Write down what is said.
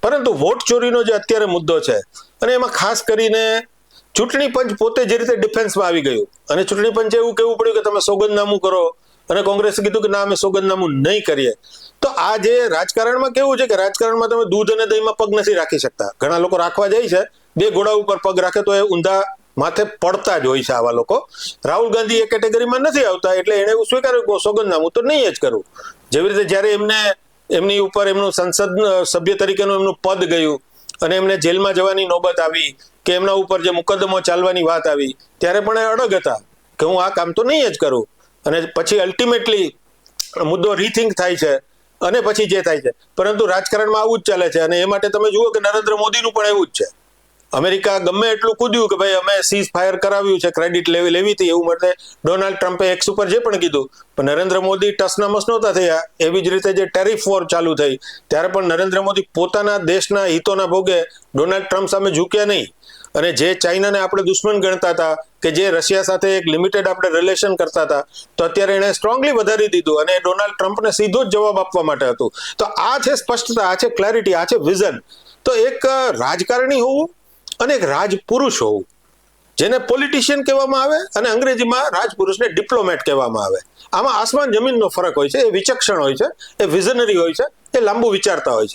પરંતુ વોટ ચોરીનો જે અત્યારે મુદ્દો છે અને એમાં ખાસ કરીને ચૂંટણી પંચ પોતે જે રીતે ડિફેન્સમાં આવી ગયું અને ચૂંટણી પંચે એવું કહેવું પડ્યું કે તમે સોગંદનામું કરો અને કોંગ્રેસે કીધું કે ના અમે સોગંદનામું નહીં કરીએ. તો આ જે રાજકારણમાં કેવું છે કે રાજકારણમાં તમે દૂધ અને દહીંમાં પગ નથી રાખી શકતા. ઘણા લોકો રાખવા જાય છે, બે ઘોડા ઉપર પગ રાખે તો એ ઊંધા માથે પડતા જ હોય છે આવા લોકો. રાહુલ ગાંધી એ કેટેગરીમાં નથી આવતા એટલે એને એવું સ્વીકાર્યું કે સોગંદનામું તો નહીં જ કરવું. જેવી રીતે જ્યારે એમની ઉપર એમનું સંસદ સભ્ય તરીકેનું એમનું પદ ગયું અને એમને જેલમાં જવાની નોબત આવી કે એમના ઉપર જે મુકદ્દમો ચાલવાની વાત આવી ત્યારે પણ એ અડગ હતા કે હું આ કામ તો નહીં જ કરું. અને પછી અલ્ટિમેટલી મુદ્દો રીથિંક થાય છે અને પછી જે થાય છે. પરંતુ રાજકારણમાં આવું જ ચાલે છે અને એ માટે તમે જુઓ કે નરેન્દ્ર મોદીનું પણ એવું જ છે. અમેરિકા ગમે એટલું કૂદ્યું કે ભાઈ અમે સીઝ ફાયર કરાવ્યું છે, ક્રેડિટ લેવી હતી એવું માટે ડોનાલ્ડ ટ્રમ્પે એક્સ ઉપર જે પણ કીધું, પણ નરેન્દ્ર મોદી ટસના મસ નહોતા થયા. એવી જ રીતે જે ટેરિફ વોર ચાલુ થઈ ત્યારે પણ નરેન્દ્ર મોદી પોતાના દેશના હિતોના ભોગે ડોનાલ્ડ ટ્રમ્પ સામે ઝૂક્યા નહીં. અને જે ચાઇનાને આપણે દુશ્મન ગણતા હતા કે જે રશિયા સાથે એક લિમિટેડ આપણે રિલેશન કરતા હતા તો અત્યારે એણે સ્ટ્રોંગલી વધારી દીધું અને ડોનાલ્ડ ટ્રમ્પને સીધો જ જવાબ આપવા માટે હતું. તો આ છે સ્પષ્ટતા, આ છે ક્લેરિટી, આ છે વિઝન. તો એક રાજકારણી હોવું અને એક રાજપુરુષ હોવું, જેને પોલિટિશિયન કહેવામાં આવે અને અંગ્રેજીમાં રાજપુરુષને ડિપ્લોમેટ કહેવામાં આવે. આમાં આસમાન જમીનનો ફરક હોય છે. એ વિચક્ષણ હોય છે, એ વિઝનરી હોય છે, એ લાંબુ વિચારતા હોય છે.